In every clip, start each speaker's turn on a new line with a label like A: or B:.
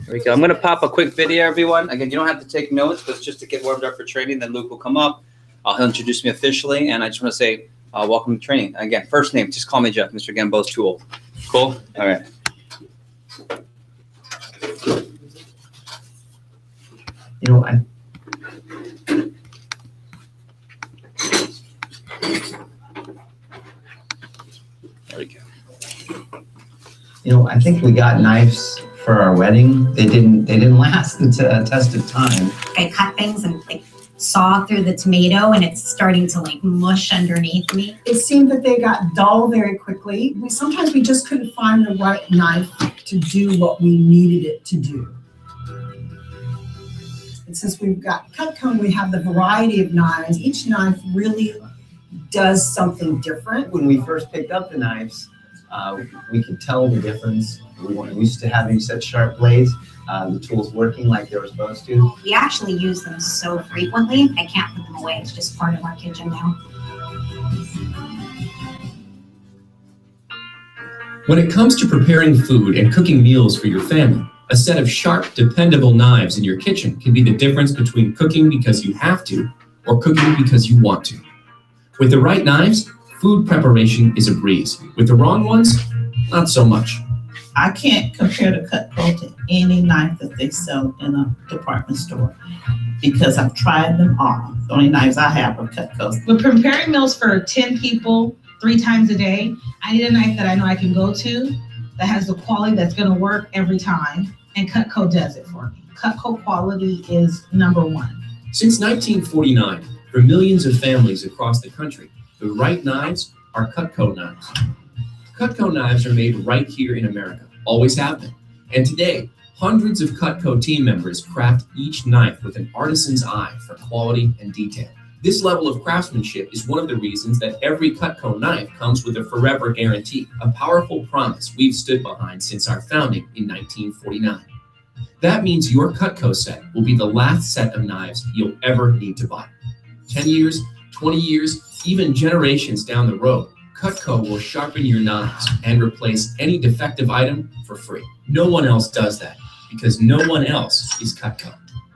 A: There we go. I'm going to pop a quick video, everyone. Again, you don't have to take notes, but it's just to get warmed up for training. Then Luke will come up. He'll introduce me officially, and I just want to say welcome to training. Again, first name, just call me Jeff. Mr. Gambo's too old. Cool? All right.
B: You know,
A: There we go.
B: You know, I think we got knives for our wedding. They didn't last the test of time.
C: I cut things and like saw through the tomato, and it's starting to like mush underneath me.
D: It seemed that they got dull very quickly. Sometimes we just couldn't find the right knife to do what we needed it to do. And since we've got Cutco, we have the variety of knives. Each knife really does something different.
B: When we first picked up the knives, we could tell the difference. We weren't used to having such sharp blades. The tools working like they were supposed to.
C: We actually use them so frequently, I can't put them away. It's just part of our kitchen now.
E: When it comes to preparing food and cooking meals for your family, a set of sharp, dependable knives in your kitchen can be the difference between cooking because you have to or cooking because you want to. With the right knives, food preparation is a breeze. With the wrong ones, not so much.
F: I can't compare the Cutco to any knife that they sell in a department store because I've tried them all. The only knives I have are Cutco's.
G: With preparing meals for 10 people 3 times a day, I need a knife that I know I can go to that has the quality that's going to work every time, and Cutco does it for me. Cutco quality is #1.
E: Since 1949, for millions of families across the country, the right knives are Cutco knives. Cutco knives are made right here in America, always have been. And today, hundreds of Cutco team members craft each knife with an artisan's eye for quality and detail. This level of craftsmanship is one of the reasons that every Cutco knife comes with a forever guarantee, a powerful promise we've stood behind since our founding in 1949. That means your Cutco set will be the last set of knives you'll ever need to buy. 10 years, 20 years, even generations down the road, Cutco will sharpen your knives and replace any defective item for free. No one else does that because no one else is Cutco.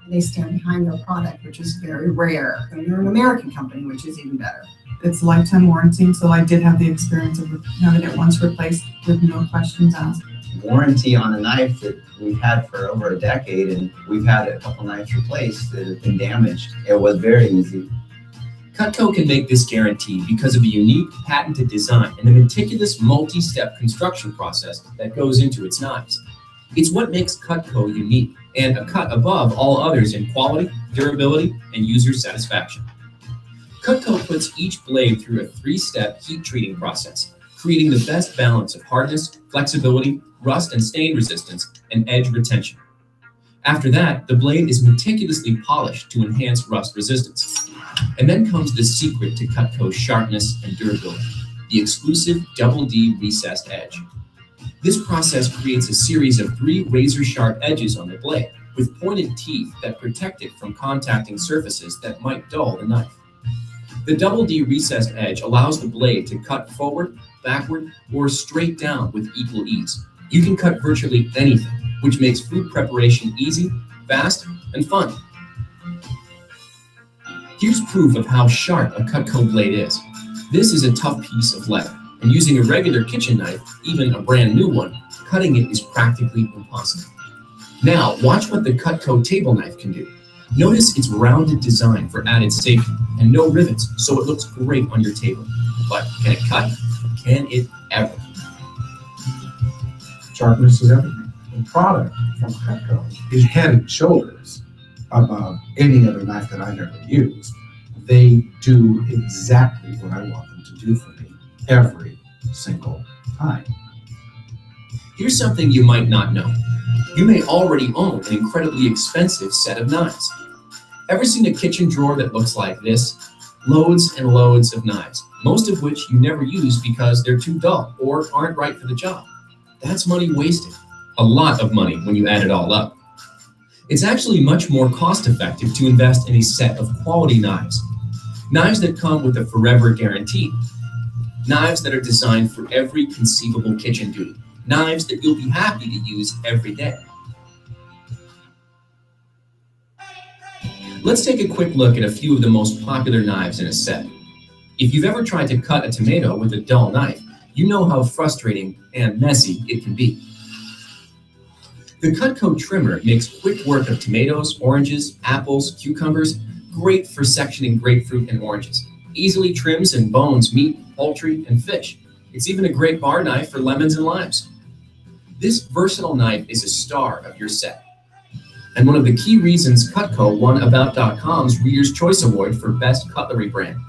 D: They stand behind their product, which is very rare. And they're an American company, which is even better.
H: It's lifetime warranty, so I did have the experience of having it once replaced with no questions asked.
B: Warranty on a knife that we've had for over a decade, and we've had a couple knives replaced that have been damaged. It was very easy.
E: Cutco can make this guarantee because of a unique patented design and the meticulous multi-step construction process that goes into its knives. It's what makes Cutco unique and a cut above all others in quality, durability, and user satisfaction. Cutco puts each blade through a 3-step heat treating process, creating the best balance of hardness, flexibility, rust and stain resistance, and edge retention. After that, the blade is meticulously polished to enhance rust resistance. And then comes the secret to Cutco's sharpness and durability, the exclusive Double D recessed edge. This process creates a series of 3 razor-sharp edges on the blade, with pointed teeth that protect it from contacting surfaces that might dull the knife. The Double D recessed edge allows the blade to cut forward, backward, or straight down with equal ease. You can cut virtually anything, which makes food preparation easy, fast, and fun. Here's proof of how sharp a Cutco blade is. This is a tough piece of leather, and using a regular kitchen knife, even a brand new one, cutting it is practically impossible. Now, watch what the Cutco table knife can do. Notice its rounded design for added safety and no rivets, so it looks great on your table. But can it cut? Can it ever?
I: Sharpness is everything. The product from Cutco is head and shoulders above any other knife that I've ever used. They do exactly what I want them to do for me every single time.
E: Here's something you might not know. You may already own an incredibly expensive set of knives. Ever seen a kitchen drawer that looks like this? Loads and loads of knives, most of which you never use because they're too dull or aren't right for the job. That's money wasted. A lot of money when you add it all up. It's actually much more cost-effective to invest in a set of quality knives. Knives that come with a forever guarantee. Knives that are designed for every conceivable kitchen duty. knives that you'll be happy to use every day. Let's take a quick look at a few of the most popular knives in a set. If you've ever tried to cut a tomato with a dull knife, you know how frustrating and messy it can be. The Cutco trimmer makes quick work of tomatoes, oranges, apples, cucumbers, great for sectioning grapefruit and oranges. Easily trims and bones meat, poultry, and fish. It's even a great bar knife for lemons and limes. This versatile knife is a star of your set, and one of the key reasons Cutco won About.com's Reader's Choice Award for Best Cutlery Brand.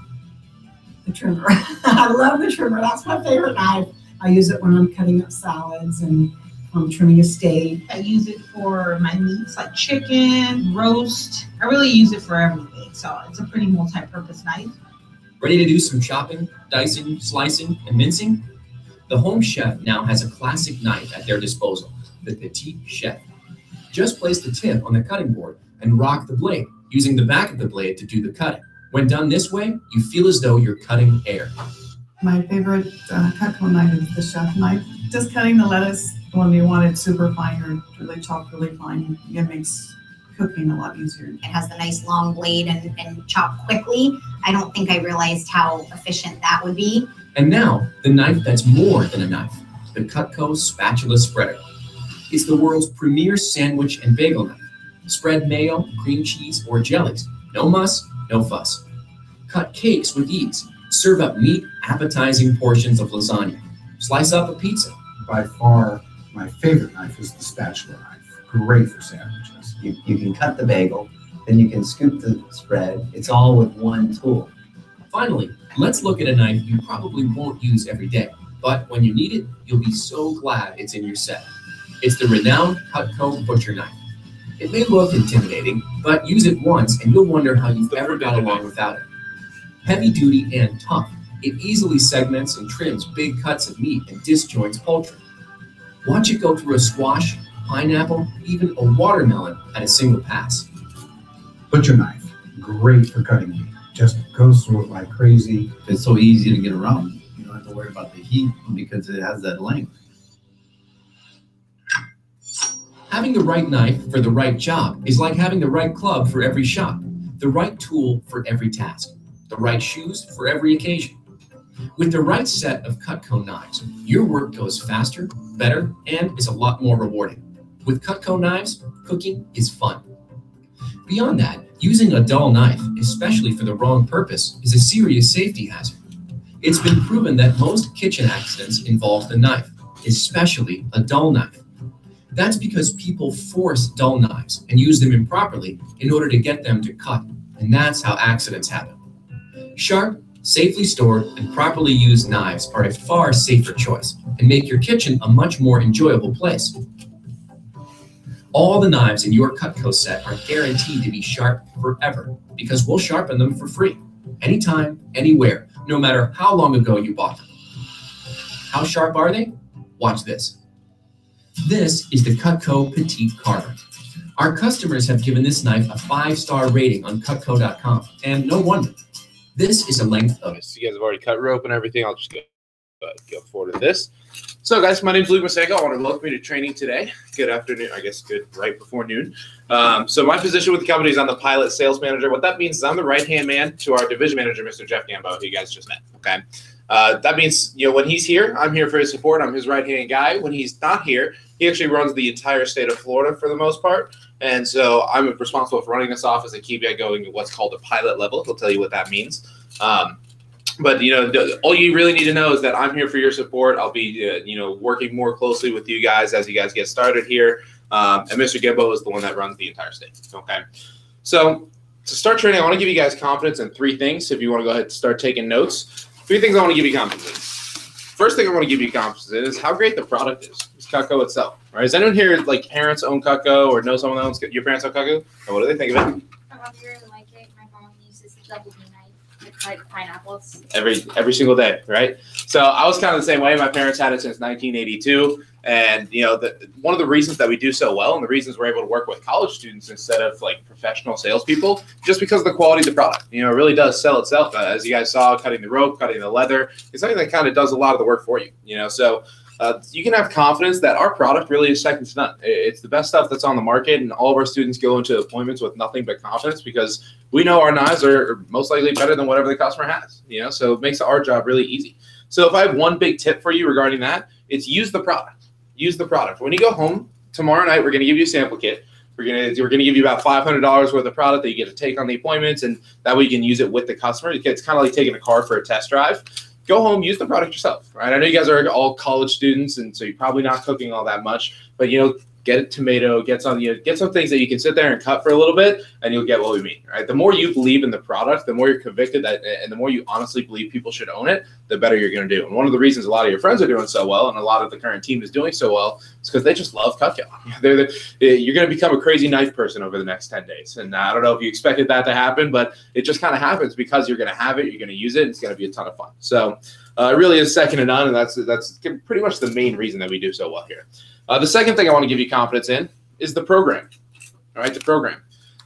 D: The trimmer. I love the trimmer. That's my favorite knife. I use it when I'm cutting up salads and trimming a steak.
G: I use it for my meats like chicken, roast. I really use it for everything. So it's a pretty multi-purpose knife.
E: Ready to do some chopping, dicing, slicing, and mincing? The home chef now has a classic knife at their disposal, the Petite Chef. Just place the tip on the cutting board and rock the blade, using the back of the blade to do the cutting. When done this way, you feel as though you're cutting air.
H: My favorite Cutco knife is the chef knife. Just cutting the lettuce when you want it super fine or really chopped really fine, it makes cooking a lot easier.
C: It has the nice long blade and chop quickly. I don't think I realized how efficient that would be.
E: And now, the knife that's more than a knife, the Cutco Spatula Spreader. It's the world's premier sandwich and bagel knife. Spread mayo, cream cheese, or jellies. No muss, no fuss. Cut cakes with ease. Serve up neat, appetizing portions of lasagna. Slice up a pizza.
I: By far, my favorite knife is the spatula knife. Great for sandwiches.
B: You can cut the bagel, then you can scoop the spread. It's all with one tool.
E: Finally, let's look at a knife you probably won't use every day, but when you need it, you'll be so glad it's in your set. It's the renowned Cutco Butcher Knife. It may look intimidating, but use it once and you'll wonder how you've ever got along without it. Heavy duty and tough, it easily segments and trims big cuts of meat and disjoints poultry. Watch it go through a squash, pineapple, even a watermelon at a single pass.
I: Butcher knife, great for cutting meat. Just goes through it like crazy.
J: It's so easy to get around. You don't have to worry about the heat because it has that length.
E: Having the right knife for the right job is like having the right club for every shot, the right tool for every task, the right shoes for every occasion. With the right set of Cutco knives, your work goes faster, better, and is a lot more rewarding. With Cutco knives, cooking is fun. Beyond that, using a dull knife, especially for the wrong purpose, is a serious safety hazard. It's been proven that most kitchen accidents involve the knife, especially a dull knife. That's because people force dull knives and use them improperly in order to get them to cut, and that's how accidents happen. Sharp, safely stored, and properly used knives are a far safer choice and make your kitchen a much more enjoyable place. All the knives in your Cutco set are guaranteed to be sharp forever because we'll sharpen them for free, anytime, anywhere, no matter how long ago you bought them. How sharp are they? Watch this. This is the Cutco Petite Carver. Our customers have given this knife a 5-star rating on Cutco.com, and no wonder. This is a length of...
K: So you guys have already cut rope and everything. I'll just go forward to this. So guys, my name is Luke Masego. I want to welcome you to training today. Good afternoon, I guess good right before noon. So my position with the company is I'm the pilot sales manager. What that means is I'm the right-hand man to our division manager, Mr. Jeff Gambo, who you guys just met, okay? That means, when he's here, I'm here for his support. I'm his right-hand guy. When he's not here, he actually runs the entire state of Florida for the most part. And so I'm responsible for running this office and keeping it going at what's called the pilot level. He'll tell you what that means. But, all you really need to know is that I'm here for your support. I'll be, working more closely with you guys as you guys get started here. And Mr. Gimbo is the one that runs the entire state. Okay. So to start training, I want to give you guys confidence in 3 things. If you want to go ahead and start taking notes, 3 things I want to give you confidence in. First thing I want to give you confidence in is how great the product is. It's Cutco itself. Right? Is anyone here parents own Cutco or know someone that owns your parents own Cutco? And what do they think of it?
L: My mom really like it. My mom uses the double D knife to cut pineapples.
K: Every single day, right? So I was kind of the same way. My parents had it since 1982. And, one of the reasons that we do so well and the reasons we're able to work with college students instead of professional salespeople, just because of the quality of the product. It really does sell itself. As you guys saw, cutting the rope, cutting the leather, it's something that kind of does a lot of the work for you. So you can have confidence that our product really is second to none. It's the best stuff that's on the market, and all of our students go into appointments with nothing but confidence because we know our knives are most likely better than whatever the customer has. So it makes our job really easy. So if I have one big tip for you regarding that, it's use the product. Use the product. When you go home tomorrow night, we're going to give you a sample kit. We're gonna give you about $500 worth of product that you get to take on the appointments, and that way you can use it with the customer. It's kind of like taking a car for a test drive. Go home, use the product yourself, right? I know you guys are all college students, and so you're probably not cooking all that much, but get a tomato, get some things that you can sit there and cut for a little bit, and you'll get what we mean, right? The more you believe in the product, the more you're convicted that, and the more you honestly believe people should own it, the better you're going to do. And one of the reasons a lot of your friends are doing so well, and a lot of the current team is doing so well, is because they just love Cutco. You're going to become a crazy knife person over the next 10 days. And I don't know if you expected that to happen, but it just kind of happens because you're going to have it, you're going to use it, and it's going to be a ton of fun. So it really is second to none, and that's pretty much the main reason that we do so well here. The second thing I want to give you confidence in is the program. All right, the program.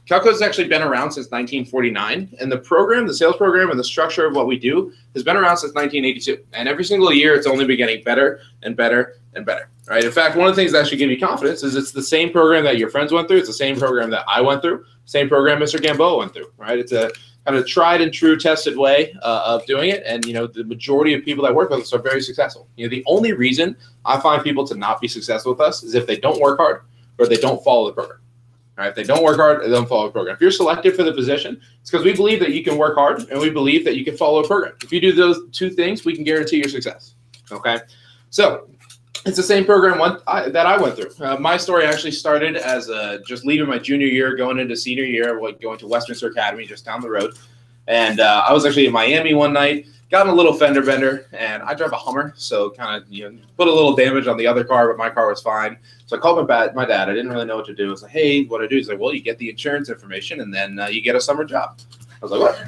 K: Cutco has actually been around since 1949, and the program, the sales program, and the structure of what we do has been around since 1982. And every single year, it's only been getting better and better and better. Right? In fact, one of the things that should give you confidence is it's the same program that your friends went through. It's the same program that I went through. Same program Mr. Gamboa went through. Right? It's a kind of tried and true, tested way of doing it. And the majority of people that work with us are very successful. The only reason I find people to not be successful with us is if they don't work hard or they don't follow the program. All right, if they don't work hard, they don't follow the program. If you're selected for the position, it's because we believe that you can work hard and we believe that you can follow a program. If you do those two things, we can guarantee your success. Okay, so it's the same program that I went through. My story actually started as just leaving my junior year, going into senior year, going to Westminster Academy just down the road. And I was actually in Miami one night, got in a little fender bender, and I drive a Hummer, so kind of put a little damage on the other car, but my car was fine. So I called my dad. I didn't really know what to do. I was like, hey, what do I do? He's like, well, you get the insurance information, and then you get a summer job. I was like, what?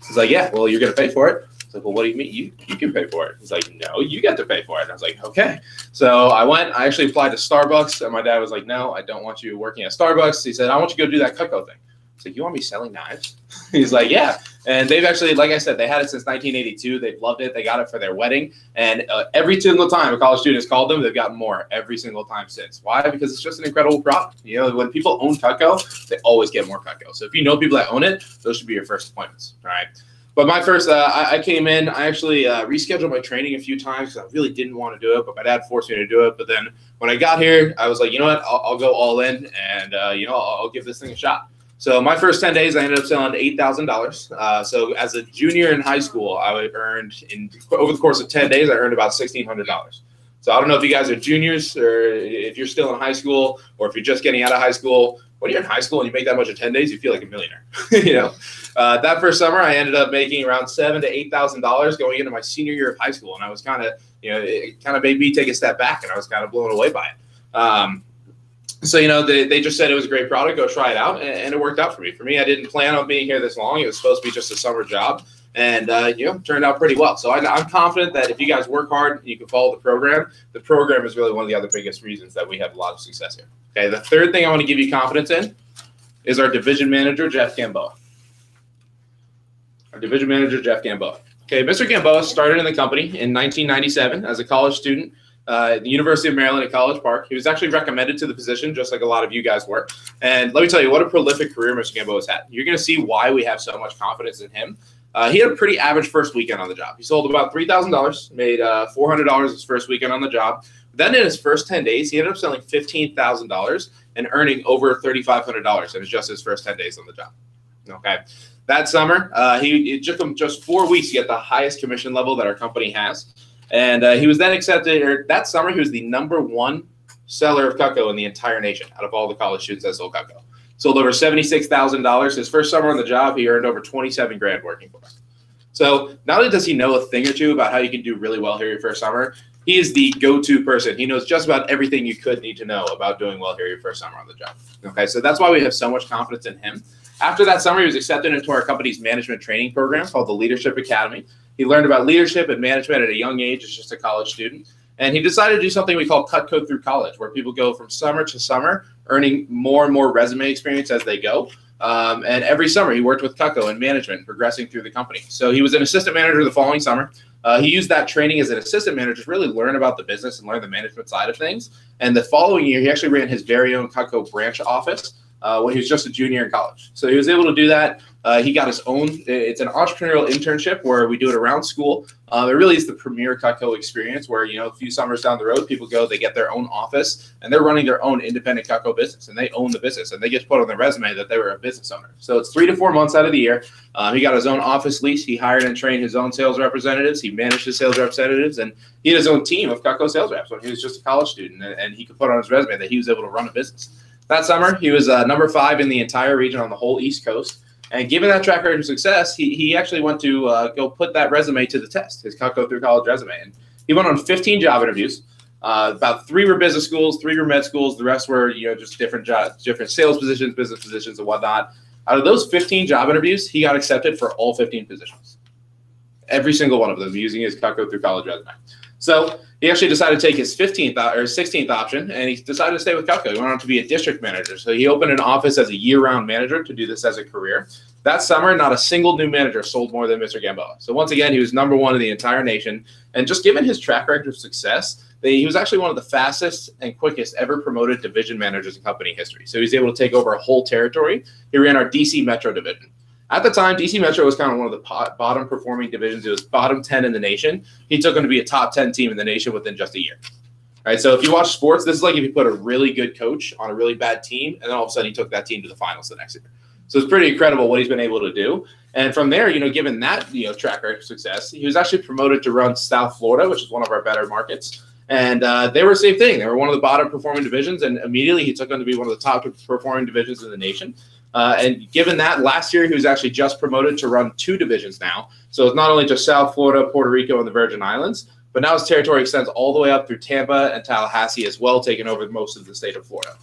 K: He's like, yeah, well, you're going to pay for it. I was like, well, what do you mean? You can pay for it. He's like, no, you get to pay for it. And I was like, okay. So I actually applied to Starbucks, and my dad was like, no, I don't want you working at Starbucks. He said, I want you to go do that Cutco thing. I was like, you want me selling knives? He's like, yeah. And they've actually, like I said, they had it since 1982. They've loved it. They got it for their wedding. And every single time a college student has called them, they've gotten more every single time since. Why? Because it's just an incredible product. When people own Cutco, they always get more Cutco. So if you know people that own it, those should be your first appointments. All right. But my first, I came in, I actually rescheduled my training a few times because I really didn't want to do it, but my dad forced me to do it. But then when I got here, I was like, you know what, I'll go all in and, I'll give this thing a shot. So my first 10 days, I ended up selling $8,000. So as a junior in high school, I earned, over the course of 10 days, I earned about $1,600. So I don't know if you guys are juniors or if you're still in high school or if you're just getting out of high school. When you're in high school and you make that much in 10 days, you feel like a millionaire. That first summer, I ended up making around $7,000 to $8,000 going into my senior year of high school. And I was kind of, it kind of made me take a step back, and I was kind of blown away by it. So, they just said it was a great product, go try it out, and it worked out for me. For me, I didn't plan on being here this long. It was supposed to be just a summer job, and, turned out pretty well. So I'm confident that if you guys work hard, you can follow the program. The program is really one of the other biggest reasons that we have a lot of success here. Okay, the third thing I want to give you confidence in is our division manager, Jeff Gamboa. Our division manager, Jeff Gamboa. Okay, Mr. Gamboa started in the company in 1997 as a college student at the University of Maryland at College Park. He was actually recommended to the position, just like a lot of you guys were. And let me tell you, what a prolific career Mr. Gamboa has had. You're going to see why we have so much confidence in him. He had a pretty average first weekend on the job. He sold about $3,000, made $400 his first weekend on the job. Then in his first 10 days, he ended up selling $15,000 and earning over $3,500 in just his first 10 days on the job. Okay. That summer, it took him just 4 weeks to get the highest commission level that our company has. And he was then accepted, or that summer, he was the #1 seller of Cutco in the entire nation out of all the college students that sold Cutco. Sold over $76,000. His first summer on the job, he earned over 27 grand working for us. So not only does he know a thing or two about how you can do really well here your first summer, he is the go-to person. He knows just about everything you could need to know about doing well here your first summer on the job. Okay, so that's why we have so much confidence in him. After that summer, he was accepted into our company's management training program called the Leadership Academy. He learned about leadership and management at a young age as just a college student. And he decided to do something we call Cutco through college, where people go from summer to summer, earning more and more resume experience as they go. And every summer, he worked with Cutco in management, progressing through the company. So he was an assistant manager the following summer. He used that training as an assistant manager to really learn about the business and learn the management side of things. And the following year, he actually ran his very own Cutco branch office when he was just a junior in college. So he was able to do that. He got his own, it's an entrepreneurial internship where we do it around school. It really is the premier Cutco experience where, a few summers down the road, people go, they get their own office and they're running their own independent Cutco business and they own the business and they get put on their resume that they were a business owner. So it's 3 to 4 months out of the year. He got his own office lease. He hired and trained his own sales representatives. He managed his sales representatives and he had his own team of Cutco sales reps when he was just a college student and he could put on his resume that he was able to run a business. That summer, he was number 5 in the entire region on the whole East Coast. And given that track record of success, he actually went to go put that resume to the test, his Cutco through college resume. And he went on 15 job interviews. About 3 were business schools, 3 were med schools. The rest were, just different jobs, different sales positions, business positions, and whatnot. Out of those 15 job interviews, he got accepted for all 15 positions. Every single one of them using his Cutco through college resume. So he actually decided to take his 15th or 16th option, and he decided to stay with Cutco. He went on to be a district manager. So he opened an office as a year-round manager to do this as a career. That summer, not a single new manager sold more than Mr. Gamboa. So once again, he was number 1 in the entire nation. And just given his track record of success, he was actually one of the fastest and quickest ever promoted division managers in company history. So he was able to take over a whole territory. He ran our DC Metro division. At the time, DC Metro was kind of one of the bottom performing divisions. It was bottom 10 in the nation. He took them to be a top 10 team in the nation within just a year. Right, so if you watch sports, this is like if you put a really good coach on a really bad team, and then all of a sudden he took that team to the finals the next year. So it's pretty incredible what he's been able to do. And from there, given that track record of success, he was actually promoted to run South Florida, which is one of our better markets. And they were the same thing. They were one of the bottom performing divisions, and immediately he took them to be one of the top performing divisions in the nation. And given that, last year he was actually just promoted to run 2 divisions now. So it's not only just South Florida, Puerto Rico, and the Virgin Islands, but now his territory extends all the way up through Tampa and Tallahassee as well, taking over most of the state of Florida.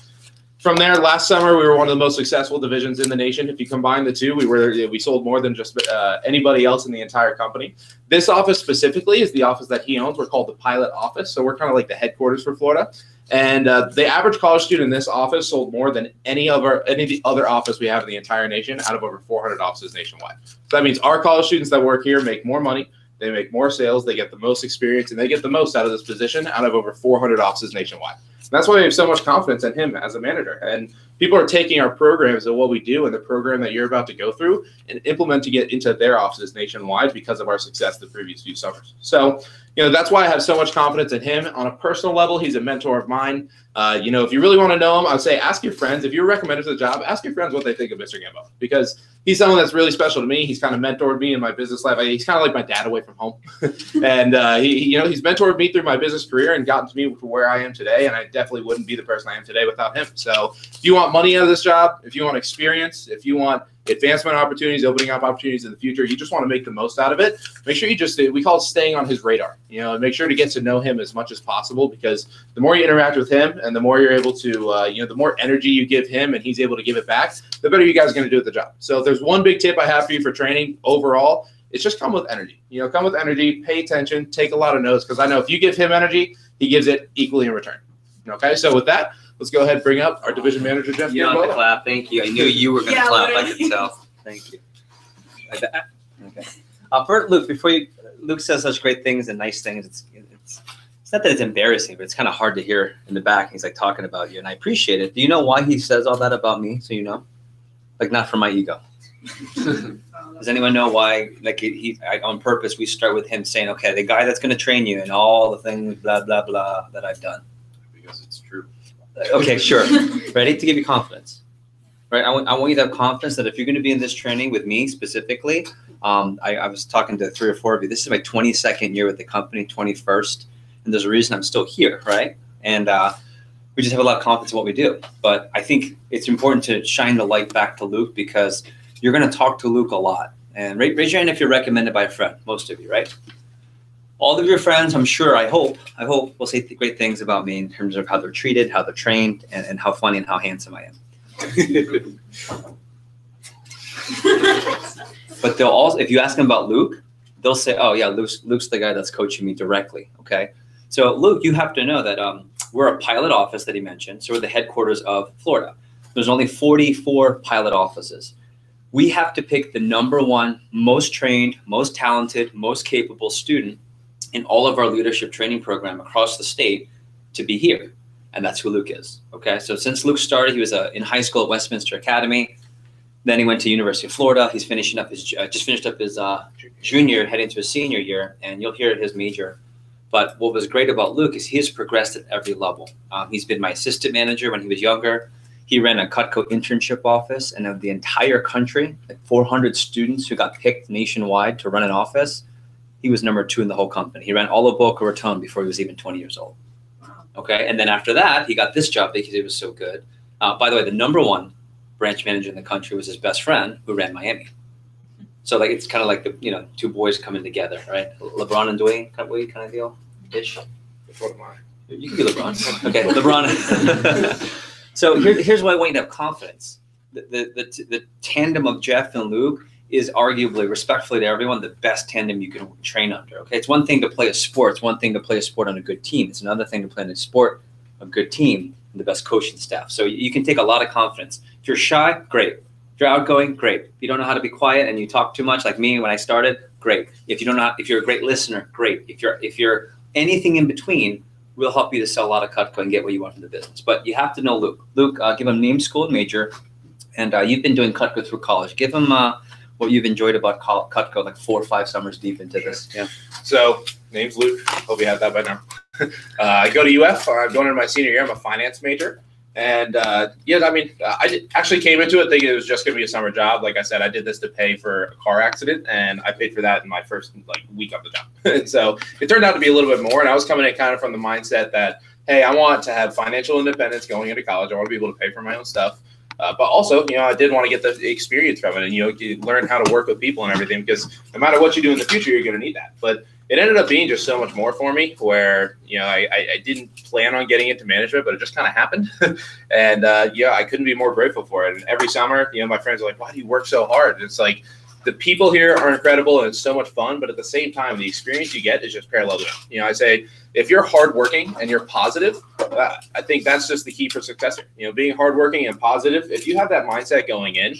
K: From there, last summer, we were one of the most successful divisions in the nation. If you combine the two, we sold more than just anybody else in the entire company. This office specifically is the office that he owns. We're called the Pilot Office, so we're kind of like the headquarters for Florida. And the average college student in this office sold more than any of the other office we have in the entire nation out of over 400 offices nationwide. So that means our college students that work here make more money, they make more sales, they get the most experience, and they get the most out of this position out of over 400 offices nationwide. And that's why we have so much confidence in him as a manager. And people are taking our programs and what we do and the program that you're about to go through and implementing it into their offices nationwide because of our success the previous few summers. So, that's why I have so much confidence in him. On a personal level, he's a mentor of mine. If you really want to know him, I would say ask your friends. If you're recommended for the job, ask your friends what they think of Mr. Gamboa, because he's someone that's really special to me. He's kind of mentored me in my business life. He's kind of like my dad away from home. And he's mentored me through my business career and gotten to me to where I am today. And I definitely wouldn't be the person I am today without him. So if you want money out of this job, if you want experience, if you want advancement opportunities, opening up opportunities in the future, you just want to make the most out of it, make sure we call it staying on his radar, and make sure to get to know him as much as possible, because the more you interact with him and the more you're able to, the more energy you give him and he's able to give it back, the better you guys are going to do at the job. So if there's one big tip I have for you for training overall, it's just come with energy. Come with energy, pay attention, take a lot of notes, because I know if you give him energy, he gives it equally in return. Okay, so with that, let's go ahead and bring up our division manager, Jeff.
A: You don't have to clap. Thank you. I knew you were going to clap.
D: literally.
A: I could tell. Thank you. Like that. Okay. For Luke, Luke says such great things and nice things. It's not that it's embarrassing, but it's kind of hard to hear in the back. He's like talking about you, and I appreciate it. Do you know why he says all that about me? So you know, like not for my ego. Does anyone know why? Like on purpose, we start with him saying, "Okay, the guy that's going to train you and all the things, blah blah blah, that I've done."
K: Because it's true.
A: Okay, sure. Ready to give you confidence, right? I want you to have confidence that if you're going to be in this training with me specifically, I was talking to 3 or 4 of you. This is my 22nd year with the company, 21st, and there's a reason I'm still here, right? And we just have a lot of confidence in what we do. But I think it's important to shine the light back to Luke, because you're going to talk to Luke a lot. And raise your hand if you're recommended by a friend. Most of you, right? All of your friends, I'm sure, I hope will say great things about me in terms of how they're treated, how they're trained, and how funny and how handsome I am. But they'll also, if you ask them about Luke, they'll say, "Oh yeah, Luke's the guy that's coaching me directly." Okay, so Luke, you have to know that we're a pilot office that he mentioned, so we're the headquarters of Florida. There's only 44 pilot offices. We have to pick the #1 most trained, most talented, most capable student in all of our leadership training program across the state to be here. And that's who Luke is. Okay, so since Luke started, he was in high school at Westminster Academy. Then he went to University of Florida. He's finishing up his just finished up his junior, heading to his senior year, and you'll hear his major. But what was great about Luke is he has progressed at every level. He's been my assistant manager when he was younger. He ran a Cutco internship office, and of the entire country, like 400 students who got picked nationwide to run an office, he was number 2 in the whole company. He ran all of Boca Raton before he was even 20 years old. Okay, and then after that, he got this job because he was so good. By the way, the number 1 branch manager in the country was his best friend who ran Miami. So like it's kind of like the 2 boys coming together, right? LeBron and Dwayne kind of deal ish.
K: What am I?
A: You can be LeBron. Okay, LeBron. So here's why I want you to have confidence. The tandem of Jeff and Luke is arguably, respectfully to everyone, the best tandem you can train under. Okay, it's one thing to play a sport. It's one thing to play a sport on a good team. It's another thing to play in a sport, a good team, and the best coaching staff. So you can take a lot of confidence. If you're shy, great. If you're outgoing, great. If you don't know how to be quiet and you talk too much, like me when I started, great. If you're a great listener, great. If you're anything in between, we'll help you to sell a lot of Cutco and get what you want from the business. But you have to know Luke. Luke, give him name, school, and major. And you've been doing Cutco through college. Give him what you've enjoyed about Cutco, like 4 or 5 summers deep into this.
K: Yeah. So, name's Luke. Hope you have that by now. I go to UF. I'm going into my senior year. I'm a finance major. And I actually came into it thinking it was just going to be a summer job. Like I said, I did this to pay for a car accident, and I paid for that in my first week of the job. And so it turned out to be a little bit more. And I was coming in kind of from the mindset that, hey, I want to have financial independence going into college. I want to be able to pay for my own stuff. But also, I did want to get the experience from it, and you learn how to work with people and everything, because no matter what you do in the future, you're going to need that. But it ended up being just so much more for me, where I didn't plan on getting into management, but it just kind of happened. And I couldn't be more grateful for it. And every summer, my friends are like, "Why do you work so hard?" And it's like, the people here are incredible, and it's so much fun. But at the same time, the experience you get is just parallel to it. I say, if you're hardworking and you're positive, I think that's just the key for success here. Being hardworking and positive. If you have that mindset going in,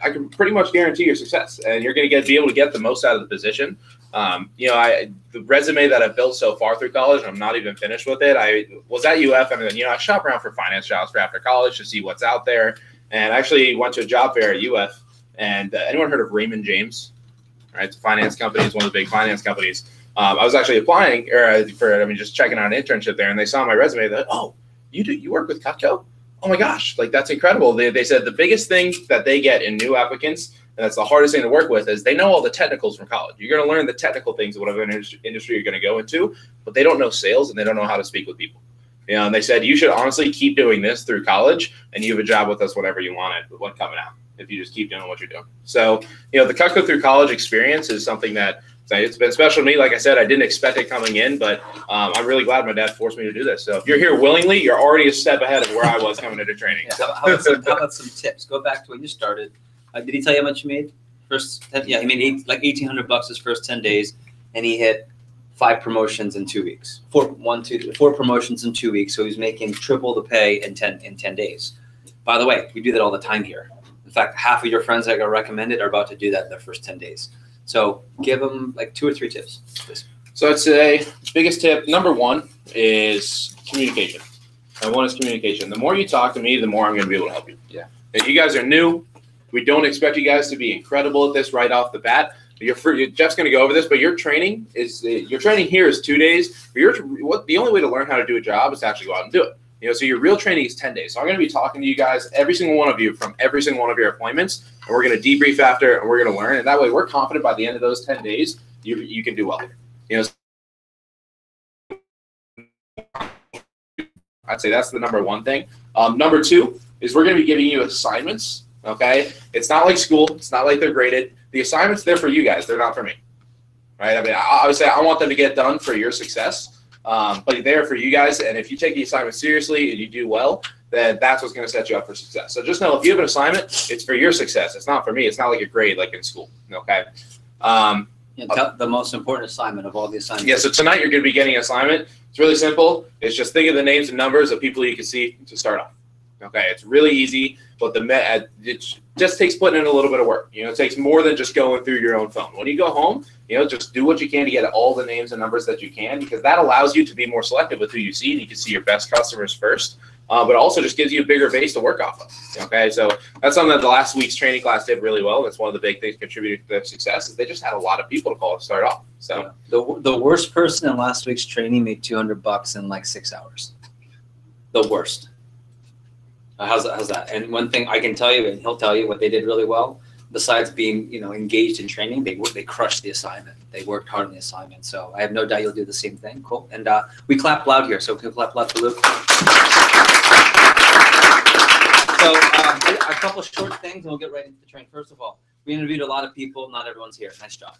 K: I can pretty much guarantee your success, and you're going to be able to get the most out of the position. The resume that I've built so far through college, I'm not even finished with it. I was at UF, and then I shop around for finance jobs for after college to see what's out there, and I actually went to a job fair at UF. And anyone heard of Raymond James? Right, it's a finance company. It's one of the big finance companies. I was actually applying just checking out an internship there, and they saw my resume. They're like, "Oh, you work with Cutco? Oh my gosh, that's incredible." They said the biggest thing that they get in new applicants, and that's the hardest thing to work with, is they know all the technicals from college. You're going to learn the technical things of whatever industry you're going to go into, but they don't know sales and they don't know how to speak with people. And they said, you should honestly keep doing this through college, and you have a job with us whenever you want it, with one coming out, if you just keep doing what you're doing. So, the Cutco through college experience is something that it's been special to me. Like I said, I didn't expect it coming in, but I'm really glad my dad forced me to do this. So if you're here willingly, you're already a step ahead of where I was coming into training.
A: Yeah, how about some tips? Go back to when you started. Did he tell you how much you made? He made $1,800 his first 10 days, and he hit 5 promotions in 2 weeks. 4 promotions in 2 weeks. So he's making triple the pay in 10 days. By the way, we do that all the time here. In fact, half of your friends that got recommended are about to do that in their first 10 days. So give them 2 or 3 tips, please.
K: So I'd say biggest tip, number 1 is communication. Number 1 is communication. The more you talk to me, the more I'm going to be able to help you. Yeah. If you guys are new, we don't expect you guys to be incredible at this right off the bat. Jeff's going to go over this, but your training here is 2 days. The only way to learn how to do a job is to actually go out and do it. So your real training is 10 days. So I'm going to be talking to you guys, every single one of you, from every single one of your appointments, and we're going to debrief after, and we're going to learn. And that way, we're confident by the end of those 10 days, you can do well. I'd say that's the number 1 thing. Number 2 is we're going to be giving you assignments. Okay, it's not like school. It's not like they're graded. The assignments, they're for you guys. They're not for me. Right? Obviously, I want them to get done for your success. But they're for you guys, and if you take the assignment seriously and you do well, then that's what's going to set you up for success. So just know, if you have an assignment, it's for your success. It's not for me. It's not like a grade like in school. Okay.
A: The most important assignment of all the assignments.
K: Yeah. So tonight you're going to be getting an assignment. It's really simple. It's just think of the names and numbers of people you can see to start off. Okay, it's really easy, but it just takes putting in a little bit of work. You know, it takes more than just going through your own phone. When you go home, you know, just do what you can to get all the names and numbers that you can, because that allows you to be more selective with who you see, and you can see your best customers first. But also just gives you a bigger base to work off of. Okay, so that's something that the last week's training class did really well. That's one of the big things contributing to their success, is they just had a lot of people to call to start off. So
A: the worst person in last week's training made $200 in like 6 hours. The worst. How's that? And one thing I can tell you, and he'll tell you what they did really well, besides being, you know, engaged in training, they crushed the assignment. They worked hard on the assignment. So I have no doubt you'll do the same thing. Cool. And we clap loud here. So can we clap loud for Luke? So a couple of short things, and we'll get right into the training. First of all, we interviewed a lot of people. Not everyone's here. Nice job.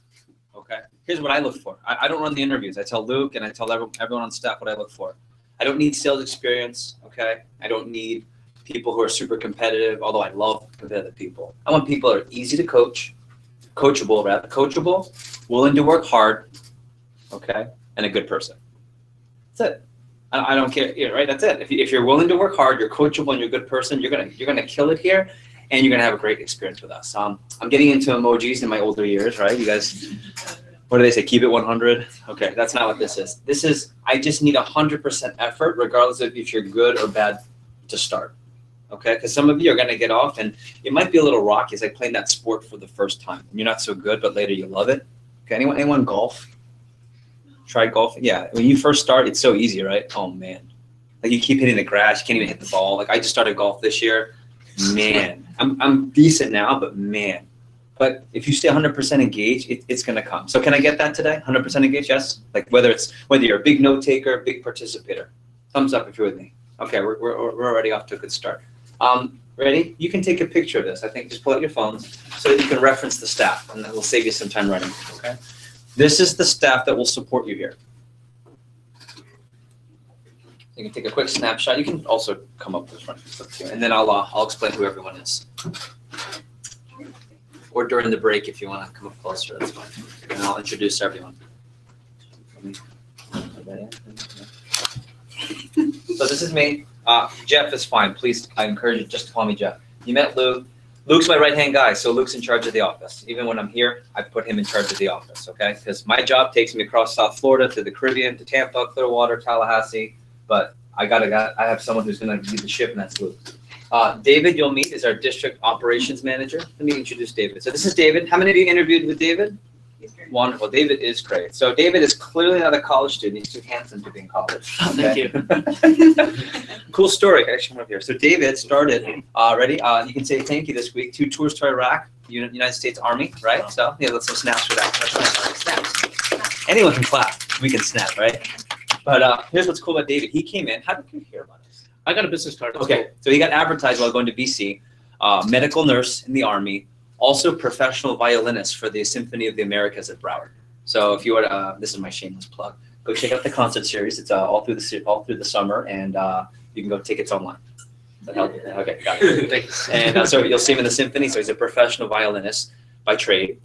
A: Okay. Here's what I look for. I don't run the interviews. I tell Luke and I tell everyone on staff what I look for. I don't need sales experience. Okay. I don't need people who are super competitive, although I love competitive people. I want people that are easy to coach, coachable, willing to work hard, okay, and a good person. That's it. I don't care, right? That's it. If you're willing to work hard, you're coachable, and you're a good person, you're gonna kill it here, and you're gonna have a great experience with us. I'm getting into emojis in my older years, right? You guys, what do they say? Keep it 100. Okay, that's not what this is. This is I just need 100% effort, regardless of if you're good or bad to start. Okay, because some of you are going to get off, and it might be a little rocky. It's like playing that sport for the first time. And you're not so good, but later you love it. Okay, anyone golf? Try golf? Yeah, when you first start, it's so easy, right? Oh, man. Like, you keep hitting the grass. You can't even hit the ball. Like, I just started golf this year. Man, I'm decent now, but man. But if you stay 100% engaged, it's going to come. So can I get that today? 100% engaged? Yes? Like, whether you're a big note taker, big participator. Thumbs up if you're with me. Okay, we're already off to a good start. Ready? You can take a picture of this. I think just pull out your phones so that you can reference the staff, and that will save you some time writing. Okay. This is the staff that will support you here. You can take a quick snapshot. You can also come up with front too, and then I'll explain who everyone is. Or during the break, if you want to come up closer, that's fine. And I'll introduce everyone. So this is me. Jeff is fine. Please, I encourage you just to call me Jeff. You met Luke. Luke's my right-hand guy, so Luke's in charge of the office. Even when I'm here, I put him in charge of the office, okay? Because my job takes me across South Florida to the Caribbean, to Tampa, Clearwater, Tallahassee. But I have someone who's going to lead the ship, and that's Luke. David, you'll meet, is our district operations manager. Let me introduce David. So this is David. How many of you interviewed with David? Wonderful. David is great. So David is clearly not a college student. He's too handsome to be in college. Okay? Thank you. Cool story. Actually, come up here. So David started, ready? You can say thank you this week. 2 tours to Iraq, United States Army, right? So yeah, let's some snaps for that. Snaps. Anyone can clap. We can snap, right? But here's what's cool about David. He came in. How did you hear about us?
M: I got a business card.
A: Okay. So he got advertised while going to BC. Medical nurse in the Army. Also professional violinist for the Symphony of the Americas at Broward. So if you were this is my shameless plug. Go check out the concert series. It's all through the summer, and you can go tickets online. That help? Okay, got it. Thanks. And so you'll see him in the symphony. So he's a professional violinist by trade.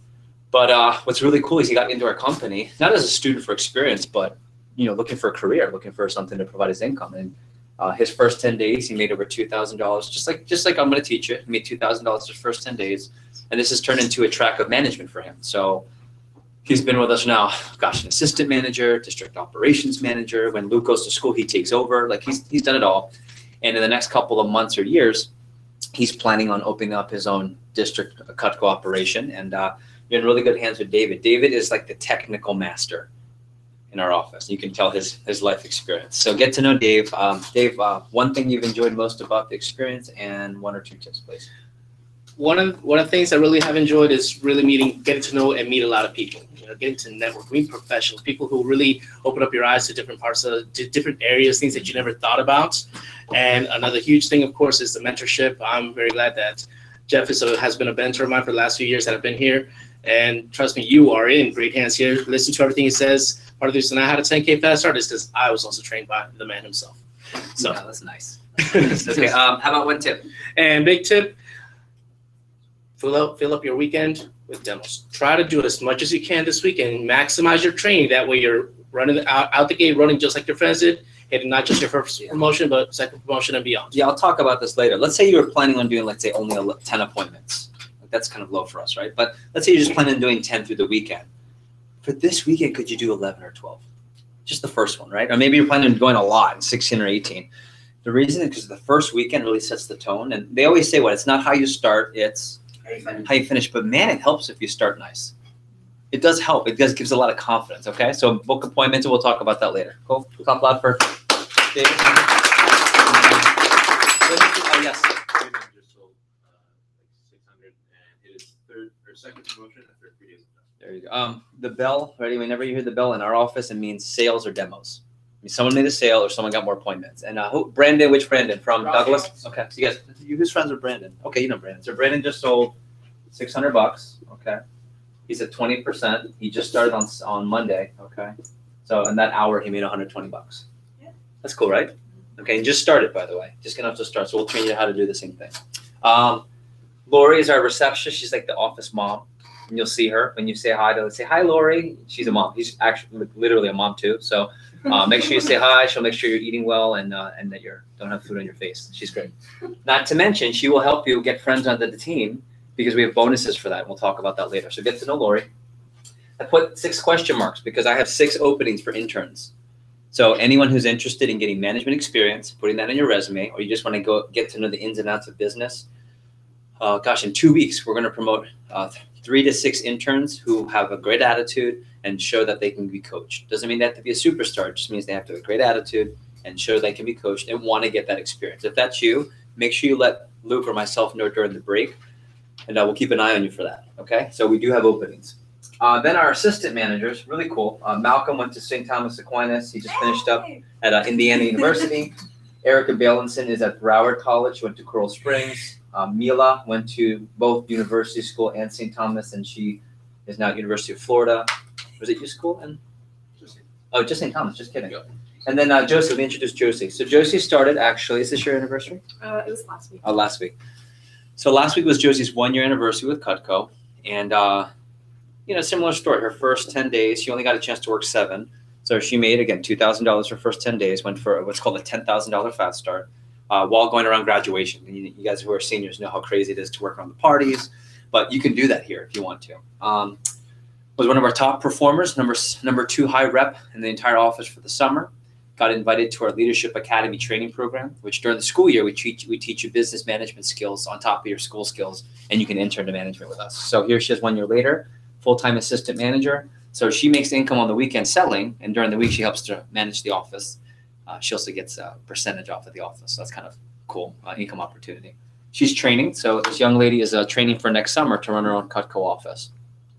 A: But what's really cool is he got into our company not as a student for experience, but looking for a career, looking for something to provide his income. And his first 10 days, he made over $2,000. Just like I'm going to teach you. He made $2,000 his first 10 days. And this has turned into a track of management for him. So he's been with us now, gosh, an assistant manager, district operations manager. When Luke goes to school, he takes over. Like he's done it all. And in the next couple of months or years, he's planning on opening up his own district Cutco operation. And you're in really good hands with David. David is like the technical master in our office. You can tell his life experience. So get to know Dave. Dave, one thing you've enjoyed most about the experience, and 1 or 2 tips, please.
M: One of the things I really have enjoyed is really getting to know and meet a lot of people. Getting to network, meet professionals, people who really open up your eyes to different parts of different areas, things that you never thought about. And another huge thing, of course, is the mentorship. I'm very glad that Jeff has been a mentor of mine for the last few years that I've been here. And trust me, you are in great hands here. Listen to everything he says. Part of the reason I had a 10K fast start is because I was also trained by the man himself. So
A: yeah, that's nice. Okay. How about 1 tip?
M: And big tip. Fill up your weekend with demos. Try to do as much as you can this weekend and maximize your training. That way you're running out the gate, running just like your friends did, hitting not just your first promotion, but second promotion and beyond.
A: Yeah, I'll talk about this later. Let's say you were planning on doing, let's say, only 10 appointments. That's kind of low for us, right? But let's say you're just planning on doing 10 through the weekend. For this weekend, could you do 11 or 12? Just the first one, right? Or maybe you're planning on going a lot, 16 or 18. The reason is because the first weekend really sets the tone. And they always say, it's not how you start, it's how you finish. But man, it helps if you start nice. It does help. It gives a lot of confidence, okay? So book appointments, and we'll talk about that later. Cool? Clap loud for David. Oh, yes.
K: Just sold like 600, and it is third or second promotion after 3 days of time.
A: There you go. The bell, ready? Whenever you hear the bell in our office, it means sales or demos. I mean, someone made a sale or someone got more appointments. And Brandon, which Brandon? From Douglas? Okay. So you guys, who's friends with Brandon? Okay, you know Brandon. So Brandon just sold $600. Okay. He's at 20%. He just started on Monday. Okay. So in that hour, he made $120. Yeah. That's cool, right? Okay. And just started, by the way. Just enough to start. So we'll train you how to do the same thing. Lori is our receptionist. She's like the office mom. And you'll see her when you say hi to her. Say, hi, Lori. She's a mom. He's actually literally a mom, too. So make sure you say hi. She'll make sure you're eating well and that you don't have food on your face. She's great. Not to mention, she will help you get friends onto the team because we have bonuses for that. And we'll talk about that later. So get to know Lori. I put 6 question marks because I have 6 openings for interns. So anyone who's interested in getting management experience, putting that on your resume, or you just want to go get to know the ins and outs of business, in 2 weeks, we're going to promote 3 to 6 interns who have a great attitude and show that they can be coached. Doesn't mean they have to be a superstar. It just means they have to have a great attitude and show they can be coached and want to get that experience. If that's you, make sure you let Luke or myself know during the break, and we'll keep an eye on you for that, okay? So we do have openings. Then our assistant managers, really cool. Malcolm went to St. Thomas Aquinas. He just finished up at Indiana University. Erica Balinson is at Broward College. She went to Coral Springs. Mila went to both University School and St. Thomas, and she is now at University of Florida. Was it your school? Just St. Thomas. Just kidding. And then Josie, let me introduce Josie. So Josie started actually, is this your anniversary?
N: It was last week.
A: Oh, last week. So last week was Josie's 1-year anniversary with Cutco. And, similar story. Her first 10 days, she only got a chance to work 7. So she made, again, $2,000 her first 10 days, went for what's called a $10,000 fast start while going around graduation. And you guys who are seniors know how crazy it is to work around the parties, but you can do that here if you want to. Was one of our top performers, number 2 high rep in the entire office for the summer. Got invited to our Leadership Academy training program, which during the school year, we teach you business management skills on top of your school skills, and you can intern to management with us. So here she is 1 year later, full-time assistant manager. So she makes income on the weekend selling, and during the week, she helps to manage the office. She also gets a percentage off of the office. So that's kind of cool income opportunity. She's training. So this young lady is training for next summer to run her own Cutco office.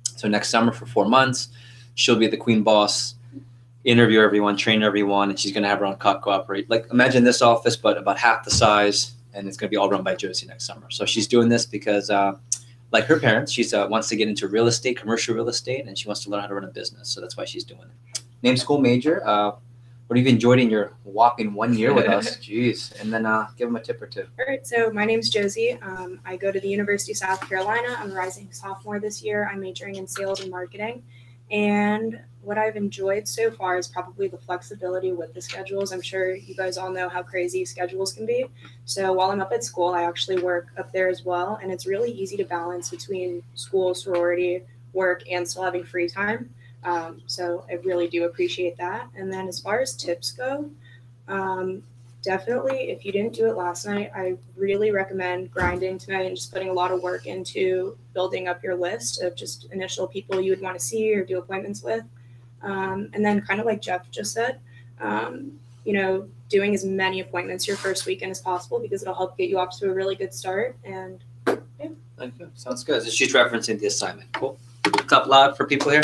A: So next summer for 4 months, she'll be the queen boss, interview everyone, train everyone, and she's going to have her own Cutco operate. Like imagine this office, but about half the size, and it's going to be all run by Josie next summer. So she's doing this because, like her parents, she wants to get into real estate, commercial real estate, and she wants to learn how to run a business. So that's why she's doing it. Name, school, major. What have you enjoyed in your whopping 1 year with us? Jeez. And then give them a tip or two.
N: All right, so my name's Josie. I go to the University of South Carolina. I'm a rising sophomore this year. I'm majoring in sales and marketing. And what I've enjoyed so far is probably the flexibility with the schedules. I'm sure you guys all know how crazy schedules can be. So while I'm up at school, I actually work up there as well. And it's really easy to balance between school, sorority, work, and still having free time. So I really do appreciate that. And then as far as tips go, definitely if you didn't do it last night, I really recommend grinding tonight and just putting a lot of work into building up your list of just initial people you would want to see or do appointments with. And then kind of like Jeff just said, doing as many appointments your first weekend as possible because it'll help get you off to a really good start. And yeah.
A: Thank you. Sounds good. So she's referencing the assignment. Cool. Clap loud for people here.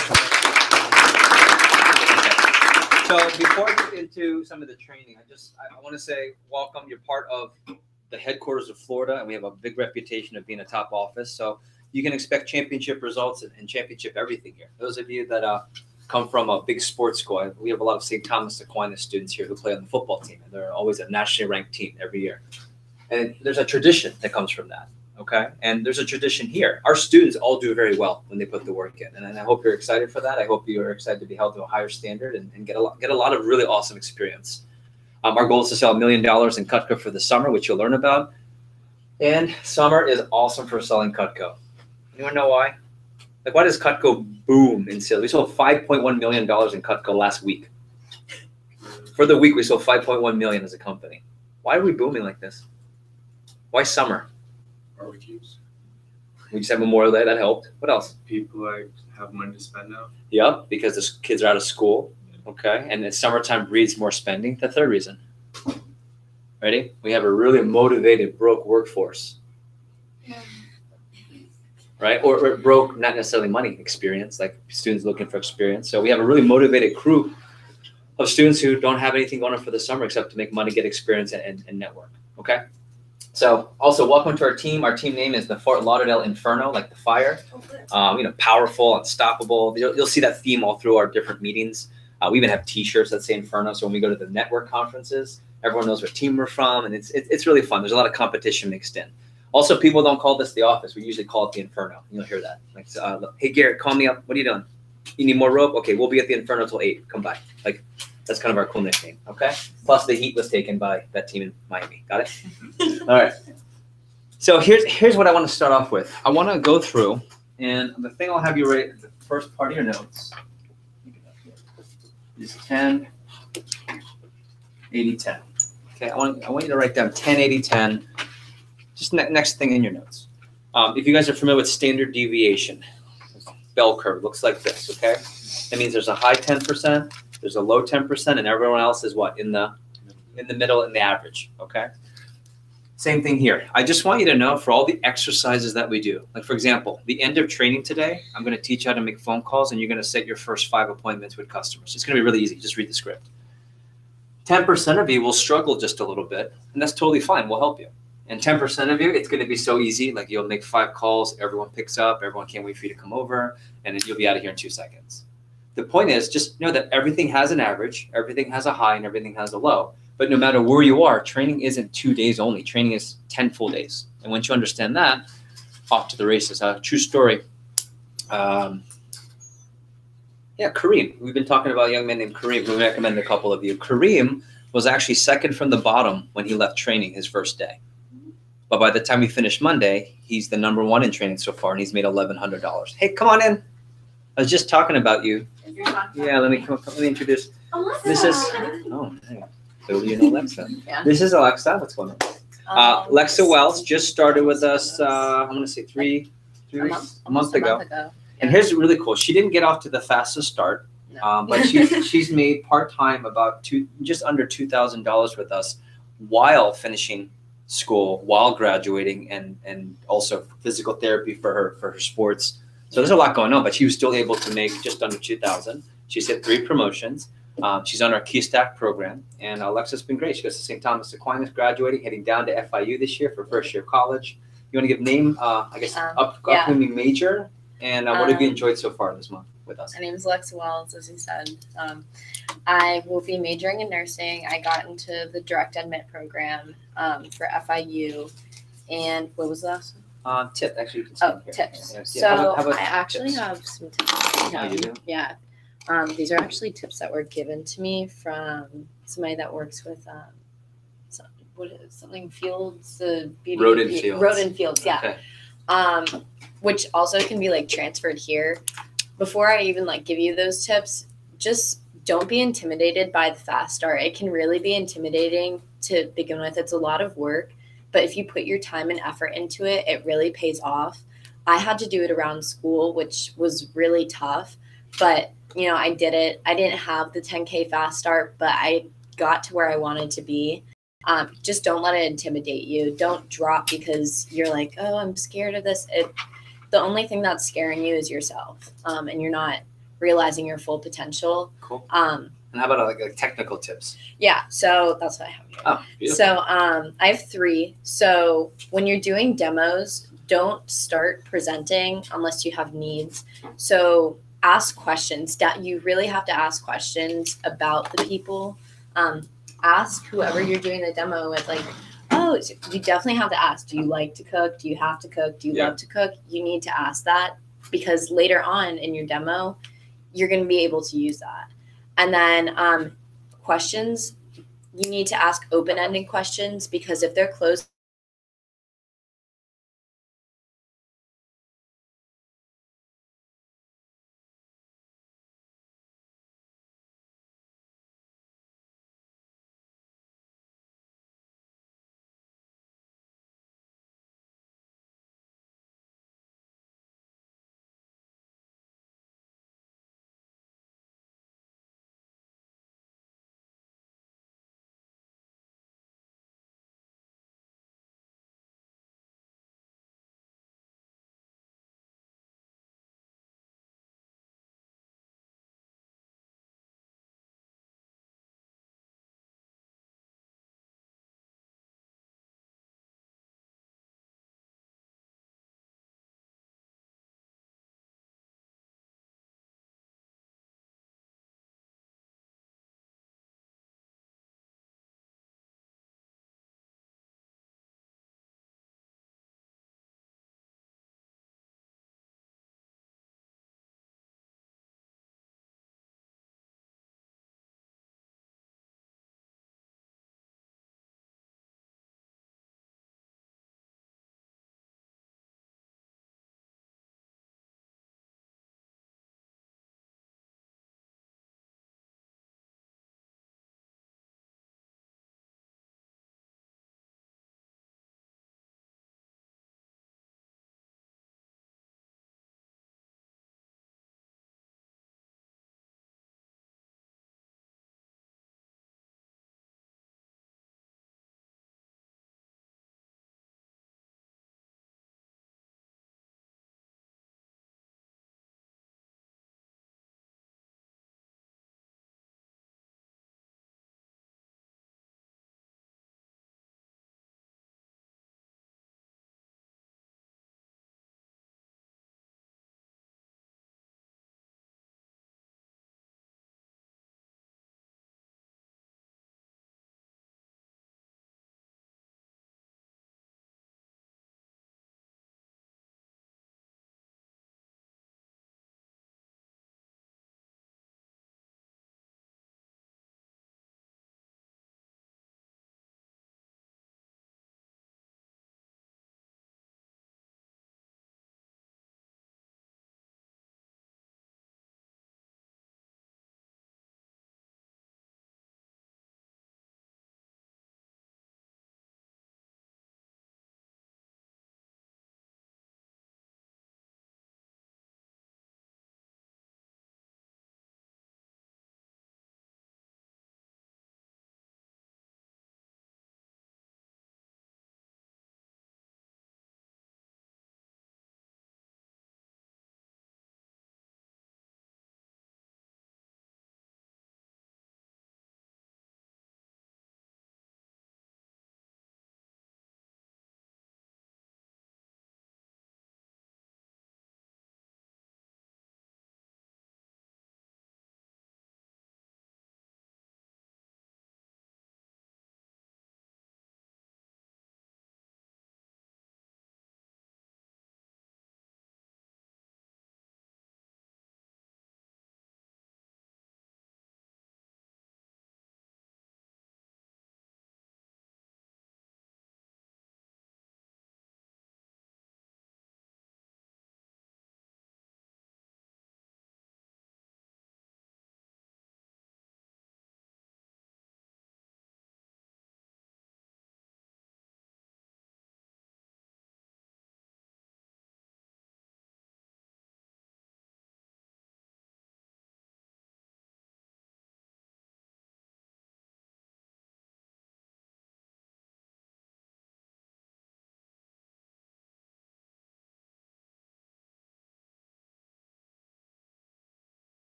A: So before I get into some of the training, I want to say welcome. You're part of the headquarters of Florida, and we have a big reputation of being a top office. So you can expect championship results and championship everything here. Those of you that come from a big sports school, we have a lot of St. Thomas Aquinas students here who play on the football team, and they're always a nationally ranked team every year. And there's a tradition that comes from that. Okay. And there's a tradition here. Our students all do very well when they put the work in. And I hope you're excited for that. I hope you are excited to be held to a higher standard and get a lot of really awesome experience. Our goal is to sell $1 million in Cutco for the summer, which you'll learn about. And summer is awesome for selling Cutco. Anyone know why? Like, why does Cutco boom in sales? We sold $5.1 million in Cutco last week. For the week, we sold $5.1 million as a company. Why are we booming like this? Why summer?
O: Barbecues.
A: We just had Memorial Day. That helped. What else?
O: People like have money to spend now.
A: Yep, because the kids are out of school. Okay, and it's summertime breeds more spending. The third reason. Ready? We have a really motivated, broke workforce. Right? Or broke, not necessarily money, experience, like students looking for experience. So we have a really motivated crew of students who don't have anything going on for the summer except to make money, get experience, and network. Okay? So also, welcome to our team. Our team name is the Fort Lauderdale Inferno, like the fire. Powerful, unstoppable. You'll see that theme all through our different meetings. We even have T-shirts that say Inferno. So when we go to the network conferences, everyone knows what team we're from, and it's really fun. There's a lot of competition mixed in. Also, people don't call this the office. We usually call it the Inferno. You'll hear that. Like, hey, Garrett, call me up. What are you doing? You need more rope? Okay, we'll be at the Inferno till 8. Come by. Like, that's kind of our cool nickname, okay? Plus, the heat was taken by that team in Miami. Got it? All right. So here's what I want to start off with. I want to go through, and the thing I'll have you write the first part of your notes is 10, 80, 10. Okay, I want you to write down 10, 80, 10. Just next thing in your notes. If you guys are familiar with standard deviation, bell curve looks like this, okay? That means there's a high 10%, there's a low 10%, and everyone else is what? In the middle, in the average, okay? Same thing here. I just want you to know for all the exercises that we do, like for example, the end of training today, I'm going to teach you how to make phone calls, and you're going to set your first 5 appointments with customers. It's going to be really easy. Just read the script. 10% of you will struggle just a little bit, and that's totally fine. We'll help you. And 10% of you, it's going to be so easy. Like you'll make 5 calls, everyone picks up, everyone can't wait for you to come over, and then you'll be out of here in 2 seconds. The point is just know that everything has an average, everything has a high, and everything has a low. But no matter where you are, training isn't 2 days only. Training is 10 full days. And once you understand that, off to the races. True story. Kareem. We've been talking about a young man named Kareem. We recommend a couple of you. Kareem was actually second from the bottom when he left training his first day. But by the time we finished Monday, he's the #1 in training so far, and he's made $1,100. Hey, come on in. I was just talking about you. Yeah, let me introduce.
P: Alexa.
A: This is. Oh, hey. So you know Alexa.
P: Yeah.
A: This is Alexa. What's going on? Alexa Wells just started with us. I'm going to say a month ago. And here's really cool. She didn't get off to the fastest start, but she's made part-time about just under $2,000 with us while finishing school, while graduating, and also physical therapy for her sports. So there's a lot going on, but she was still able to make just under $2,000. She's hit 3 promotions. She's on our Key Stack program, and Alexa's been great. She goes to St. Thomas Aquinas, graduating, heading down to FIU this year for first year of college. You want to give name, upcoming major, and what have you enjoyed so far this month with us?
P: My name is Alexa Wells, as you said. I will be majoring in nursing. I got into the direct admit program for FIU, and what was the last one?
A: Tip, actually. You can see
P: tips.
A: Yeah.
P: So
A: how about
P: I actually
A: tips?
P: have some tips.
A: Oh, you do?
P: Yeah. These are actually tips that were given to me from somebody that works with something Fields, the beauty Rodent Fields, yeah.
A: Okay.
P: Which also can be like transferred here. Before I even like give you those tips, just don't be intimidated by the fast start. It can really be intimidating to begin with. It's a lot of work, but if you put your time and effort into it, it really pays off. I had to do it around school, which was really tough, but I did it. I didn't have the 10K fast start, but I got to where I wanted to be. Just don't let it intimidate you. Don't drop because you're like, oh, I'm scared of this. The only thing that's scaring you is yourself, and you're not realizing your full potential.
A: Cool. And how about like technical tips?
P: Yeah, so that's what I have here.
A: Oh, beautiful.
P: So I have 3. So when you're doing demos, don't start presenting unless you have needs. So ask questions. You really have to ask questions about the people. Ask whoever you're doing the demo with, like, oh, you definitely have to ask, do you like to cook? Do you have to cook? Do you love to cook? You need to ask that because later on in your demo, you're going to be able to use that. And then questions, you need to ask open-ended questions, because if they're closed